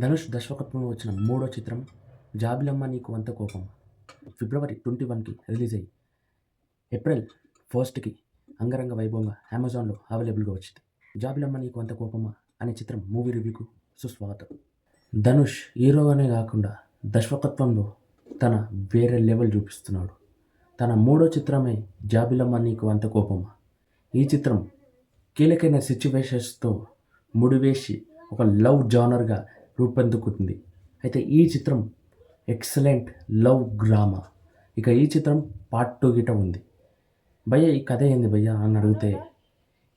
ధనుష్ దర్శకత్వంలో వచ్చిన మూడో చిత్రం 'జాబిలమ్మ నీకు అంత కోపం' ఫిబ్రవరి 21కి రిలీజ్ అయ్యి ఏప్రిల్ 1కి అంగరంగ వైభవంగా అమెజాన్లో అవైలబుల్గా వచ్చింది. 'జాబిలమ్మ నీకు అంత కోపమా' అనే చిత్రం మూవీ రివ్యూకు సుస్వాగతం. ధనుష్ హీరోగానే కాకుండా దర్శకత్వంలో తన వేరే లెవెల్ చూపిస్తున్నాడు. తన మూడో చిత్రమే 'జాబిలమ్మ నీకు అంత కోపమా'. ఈ చిత్రం కీలకమైన సిచ్యువేషన్స్తో ముడివేసి ఒక లవ్ జానర్గా రూపొందుకుంది. అయితే ఈ చిత్రం ఎక్సలెంట్ లవ్ డ్రామా. ఇక ఈ చిత్రం పార్ట్ 2 గిట ఉంది. భయ్య ఈ కథ ఏంది భయ్య అని అడిగితే,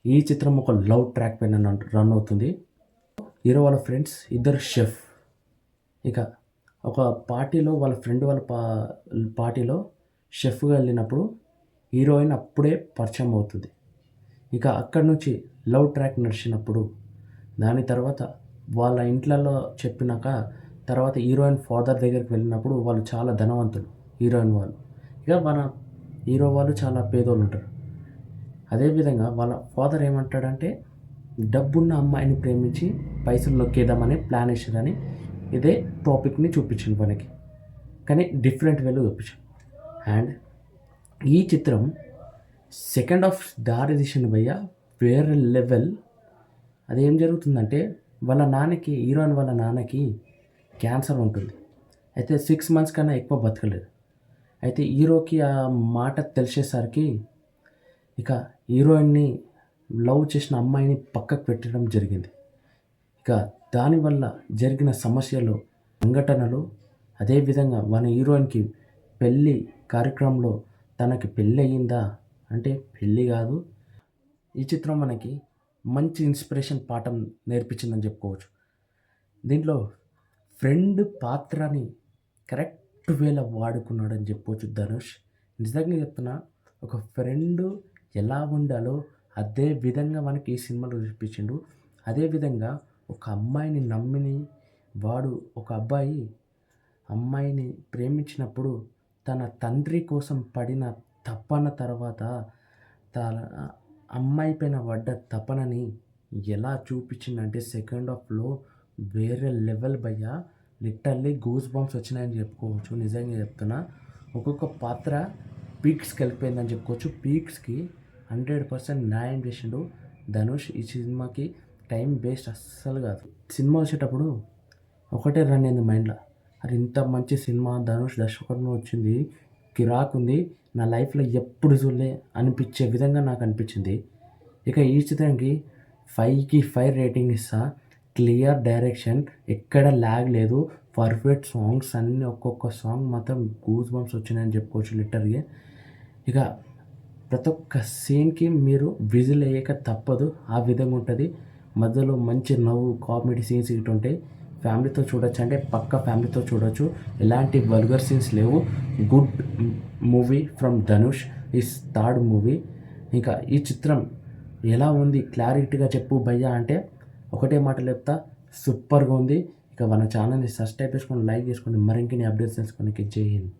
ఈ చిత్రం ఒక లవ్ ట్రాక్ పైన రన్ అవుతుంది. హీరో వాళ్ళ ఫ్రెండ్స్ ఇద్దరు షెఫ్. ఇక ఒక పార్టీలో వాళ్ళ ఫ్రెండ్ వాళ్ళ పార్టీలో షెఫ్గా వెళ్ళినప్పుడు హీరోయిన్ అప్పుడే పరిచయం అవుతుంది. ఇక అక్కడి నుంచి లవ్ ట్రాక్ నడిచినప్పుడు దాని తర్వాత వాళ్ళ ఇంట్లలో చెప్పినాక తర్వాత హీరోయిన్ ఫాదర్ దగ్గరికి వెళ్ళినప్పుడు వాళ్ళు చాలా ధనవంతులు హీరోయిన్ వాళ్ళు. ఇక మన హీరో వాళ్ళు చాలా పేదోళ్ళు ఉంటారు. అదేవిధంగా వాళ్ళ ఫాదర్ ఏమంటాడంటే డబ్బున్న అమ్మాయిని ప్రేమించి పైసలు నొక్కేద్దామని ప్లాన్ వేసారని ఇదే టాపిక్ని చూపించింది మనకి. కానీ డిఫరెంట్ వేలో చూపించాం. అండ్ ఈ చిత్రం సెకండ్ హాఫ్ దారి తీసిన భయ్య వేరే లెవెల్. అదేం జరుగుతుందంటే వాళ్ళ నాన్నకి హీరోయిన్ వాళ్ళ నాన్నకి క్యాన్సర్ ఉంటుంది. అయితే 6 months కన్నా ఎక్కువ బతకలేదు. అయితే హీరోకి ఆ మాట తెలిసేసరికి ఇక హీరోయిన్ని లవ్ చేసిన అమ్మాయిని పక్కకు పెట్టడం జరిగింది. ఇక దానివల్ల జరిగిన సమస్యలు సంఘటనలు అదేవిధంగా మన హీరోయిన్కి పెళ్ళి కార్యక్రమంలో తనకి పెళ్ళి అయ్యిందా అంటే పెళ్ళి కాదు. ఈ చిత్రం మనకి మంచి ఇన్స్పిరేషన్ పాఠం నేర్పించిందని చెప్పుకోవచ్చు. దీంట్లో ఫ్రెండ్ పాత్రని కరెక్ట్ వేలో వాడుకున్నాడని చెప్పవచ్చు ధనుష్. నిజంగా చెప్తున్నా, ఒక ఫ్రెండ్ ఎలా ఉండాలో అదే విధంగా మనకి ఈ సినిమాలో చూపించిండు. అదేవిధంగా ఒక అమ్మాయిని నమ్మిని వాడు ఒక అమ్మాయిని ప్రేమించినప్పుడు తన తండ్రి కోసం పడిన తపన తర్వాత తన అమ్మాయి పైన పడ్డ తపనని ఎలా చూపించిందంటే సెకండ్ హాఫ్లో వేరే లెవెల్ భయ్య. లిటరల్లీ గూస్ బంప్స్ వచ్చినాయని చెప్పుకోవచ్చు. నిజంగా చెప్తున్నా, ఒక్కొక్క పాత్ర పీక్స్కి వెళ్ళిపోయిందని చెప్పుకోవచ్చు. పీక్స్కి 100% న్యాయం చేసిండు ధనుష్. ఈ సినిమాకి టైం వేస్ట్ అస్సలు కాదు. సినిమా వచ్చేటప్పుడు ఒకటే రన్ అయింది మైండ్లో, అది ఇంత మంచి సినిమా ధనుష్ దర్శకత్వంలో వచ్చింది, కిరాక్ ఉంది, నా లైఫ్లో ఎప్పుడు చూడలే అనిపించే విధంగా నాకు అనిపించింది. ఇక ఈ చిత్రానికి 5కి 5 రేటింగ్ ఇస్తా. క్లియర్ డైరెక్షన్, ఎక్కడ ల్యాగ్ లేదు, పర్ఫెక్ట్ సాంగ్స్ అన్నీ, ఒక్కొక్క సాంగ్ మాత్రం గూస్ బంప్స్ వచ్చినాయని చెప్పుకోవచ్చు లిటరల్గా. ఇక ప్రతి ఒక్క సీన్కి మీరు విజిల్ వేయక తప్పదు, ఆ విధంగా ఉంటుంది. మధ్యలో మంచి నవ్వు కామెడీ సీన్స్ ఇటు ఉంటాయి. ఫ్యామిలీతో చూడొచ్చు అంటే పక్క ఫ్యామిలీతో చూడొచ్చు. ఎలాంటి వల్గర్ సీన్స్ లేవు. Good movie from Dhanush. Is third movie. ఇంకా ఈ చిత్రం ఎలా ఉంది క్లారిటీగా చెప్పు భయ్యా అంటే ఒకటే మాట చెప్తా, సూపర్గా ఉంది. ఇక మన ఛానల్ని సబ్స్క్రైబ్ చేసుకొని లైక్ చేసుకొని మరిన్ని అప్డేట్స్ తెలుసుకొని జై హింద్.